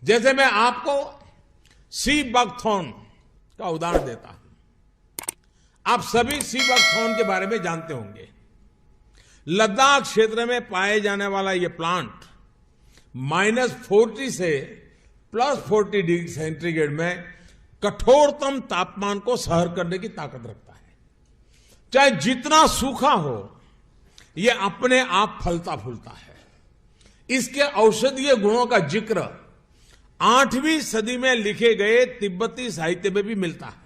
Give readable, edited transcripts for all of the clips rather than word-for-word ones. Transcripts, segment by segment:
जैसे मैं आपको सी बकथॉर्न का उदाहरण देता हूं। आप सभी सी बकथॉर्न के बारे में जानते होंगे। लद्दाख क्षेत्र में पाए जाने वाला यह प्लांट -40 से +40 डिग्री सेंटीग्रेड में कठोरतम तापमान को सहन करने की ताकत रखता है। चाहे जितना सूखा हो, यह अपने आप फलता फूलता है। इसके औषधीय गुणों का जिक्र 8वीं सदी में लिखे गए तिब्बती साहित्य में भी मिलता है।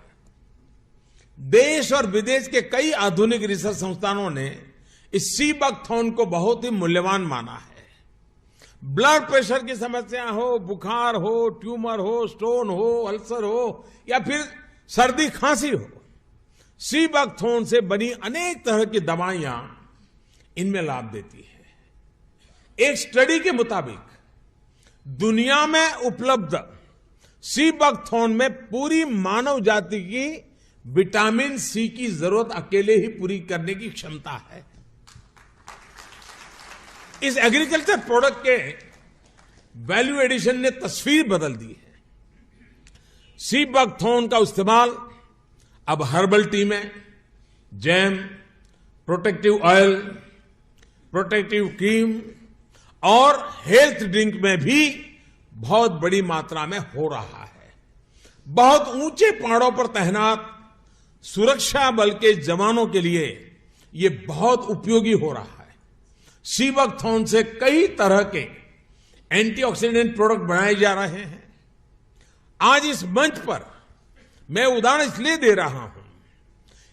देश और विदेश के कई आधुनिक रिसर्च संस्थानों ने इस सी बकथॉर्न को बहुत ही मूल्यवान माना है। ब्लड प्रेशर की समस्या हो, बुखार हो, ट्यूमर हो, स्टोन हो, अल्सर हो या फिर सर्दी खांसी हो, सी बकथॉर्न से बनी अनेक तरह की दवाइयां इनमें लाभ देती है। एक स्टडी के मुताबिक दुनिया में उपलब्ध सी बकथॉर्न में पूरी मानव जाति की विटामिन सी की जरूरत अकेले ही पूरी करने की क्षमता है। इस एग्रीकल्चर प्रोडक्ट के वैल्यू एडिशन ने तस्वीर बदल दी है। सी बकथॉर्न का इस्तेमाल अब हर्बल टी में, jam, protective oil, protective cream और हेल्थ ड्रिंक में भी बहुत बड़ी मात्रा में हो रहा है। बहुत ऊंचे पहाड़ों पर तैनात सुरक्षा बल के जवानों के लिए यह बहुत उपयोगी हो रहा है। सी बकथॉर्न से कई तरह के एंटीऑक्सीडेंट प्रोडक्ट बनाए जा रहे हैं। आज इस मंच पर मैं उदाहरण इसलिए दे रहा हूं,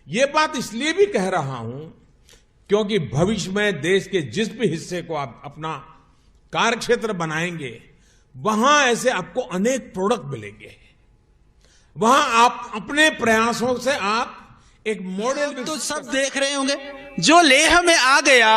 यह बात इसलिए भी कह रहा हूं क्योंकि भविष्य में देश के जिस भी हिस्से को आप अपना कार्यक्षेत्र बनाएंगे, वहां ऐसे आपको अनेक प्रोडक्ट मिलेंगे। वहां आप अपने प्रयासों से आप एक मॉडल तो सब देख रहे होंगे। जो लेह में आ गया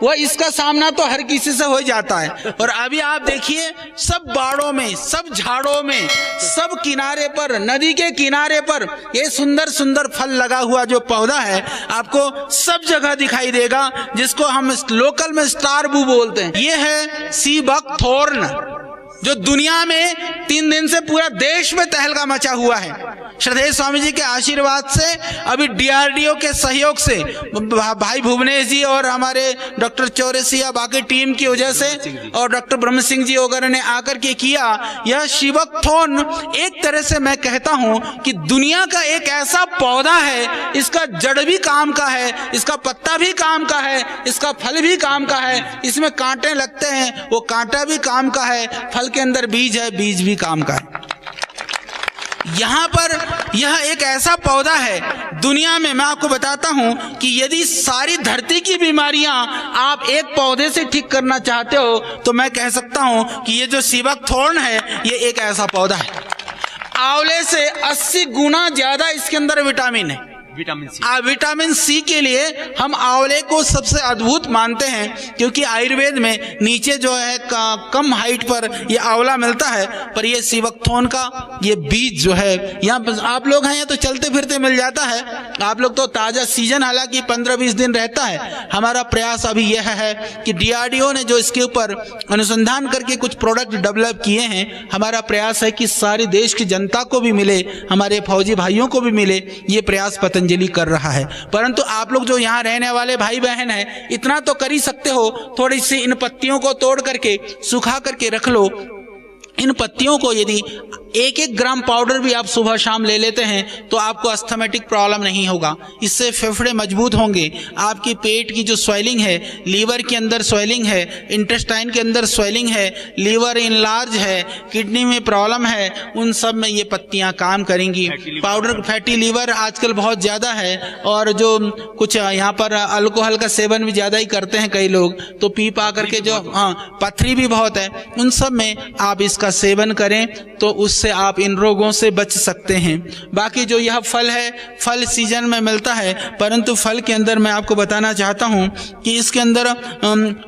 वो इसका सामना तो हर किसी से हो जाता है। और अभी आप देखिए, सब बाड़ों में, सब झाड़ों में, सब किनारे पर, नदी के किनारे पर ये सुंदर सुंदर फल लगा हुआ जो पौधा है आपको सब जगह दिखाई देगा, जिसको हम लोकल में स्टार बू बोलते हैं। ये है सी बकथॉर्न, जो दुनिया में 3 दिन से पूरा देश में तहलका मचा हुआ है। श्रद्धेय स्वामी जी के आशीर्वाद से, अभी डीआरडीओ के सहयोग से, भाई भुवनेश जी और हमारे डॉक्टर चौरसी या बाकी टीम की वजह से और डॉक्टर ब्रह्म सिंह जी वगैरह ने आकर के किया। यह सी बकथॉर्न एक तरह से मैं कहता हूं कि दुनिया का एक ऐसा पौधा है, इसका जड़ भी काम का है, इसका पत्ता भी काम का है, इसका फल भी काम का है। इसमें कांटे लगते हैं, वो कांटा भी काम का है, फल के अंदर बीज है, बीज भी काम का है। यहां पर यह एक ऐसा पौधा है, दुनिया में मैं आपको बताता हूं कि यदि सारी धरती की बीमारियां आप एक पौधे से ठीक करना चाहते हो तो मैं कह सकता हूं कि ये जो सी बकथॉर्न है ये एक ऐसा पौधा है। आंवले से 80 गुना ज्यादा इसके अंदर विटामिन है। विटामिन सी के लिए हम आंवले को सबसे अद्भुत मानते हैं, क्योंकि आयुर्वेद में नीचे जो है कम हाइट पर ये आंवला मिलता है, पर ये सी बकथॉर्न का ये बीज जो है यहाँ आप लोग हैं तो चलते फिरते मिल जाता है। आप लोग तो ताजा सीजन हालांकि 15-20 दिन रहता है। हमारा प्रयास अभी यह है कि डीआरडीओ ने जो इसके ऊपर अनुसंधान करके कुछ प्रोडक्ट डेवलप किए हैं, हमारा प्रयास है कि सारी देश की जनता को भी मिले, हमारे फौजी भाइयों को भी मिले। ये प्रयास पतंजलि कर रहा है। परंतु आप लोग जो यहाँ रहने वाले भाई बहन हैं, इतना तो कर ही सकते हो, थोड़ी सी इन पत्तियों को तोड़ करके सुखा करके रख लो। इन पत्तियों को यदि 1-1 ग्राम पाउडर भी आप सुबह शाम ले लेते हैं तो आपको अस्थमेटिक प्रॉब्लम नहीं होगा। इससे फेफड़े मजबूत होंगे। आपकी पेट की जो स्वेलिंग है, लीवर के अंदर स्वेलिंग है, इंटेस्टाइन के अंदर स्वेलिंग है, लीवर इनलार्ज है, किडनी में प्रॉब्लम है, उन सब में ये पत्तियां काम करेंगी। पाउडर फैटी लीवर आजकल बहुत ज़्यादा है, और जो कुछ यहाँ पर अल्कोहल का सेवन भी ज़्यादा ही करते हैं कई लोग, तो पी पा करके जो पथरी भी बहुत है, उन सब में आप इसका सेवन करें तो उससे आप इन रोगों से बच सकते हैं। बाकी जो यह फल है, फल सीजन में मिलता है, परंतु फल के अंदर मैं आपको बताना चाहता हूं कि इसके अंदर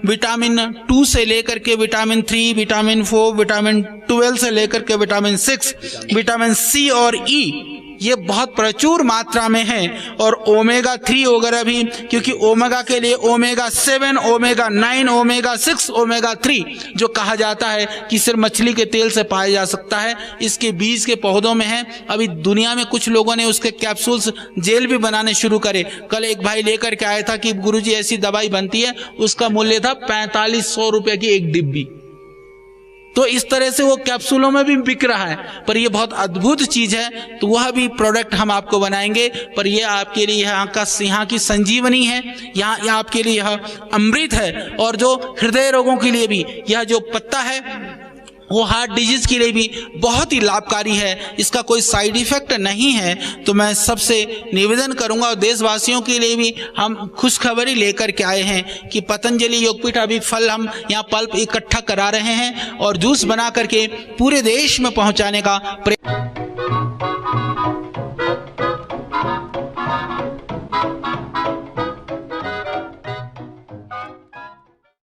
विटामिन 2 से लेकर के विटामिन 3, विटामिन 4, विटामिन 12 से लेकर के विटामिन 6, विटामिन सी और ई ये बहुत प्रचुर मात्रा में है। और ओमेगा 3 वगैरह भी, क्योंकि ओमेगा के लिए ओमेगा 7, ओमेगा 9, ओमेगा 6, ओमेगा 3 जो कहा जाता है कि सिर्फ मछली के तेल से पाया जा सकता है, इसके बीज के पौधों में है। अभी दुनिया में कुछ लोगों ने उसके कैप्सूल्स जेल भी बनाने शुरू करे। कल एक भाई लेकर के आया था कि गुरुजी ऐसी दवाई बनती है, उसका मूल्य था 4500 रुपए की एक डिब्बी। तो इस तरह से वो कैप्सूलों में भी बिक रहा है, पर ये बहुत अद्भुत चीज है। तो वह भी प्रोडक्ट हम आपको बनाएंगे, पर ये आपके लिए यहाँ की संजीवनी है, यहाँ आपके लिए यह अमृत है। और जो हृदय रोगों के लिए भी यह जो पत्ता है वो हार्ट डिजीज के लिए भी बहुत ही लाभकारी है, इसका कोई साइड इफेक्ट नहीं है। तो मैं सबसे निवेदन करूंगा, और देशवासियों के लिए भी हम खुशखबरी लेकर के आए हैं कि पतंजलि योगपीठ अभी फल हम यहाँ पल्प इकट्ठा करा रहे हैं और जूस बना करके पूरे देश में पहुंचाने का प्रयास।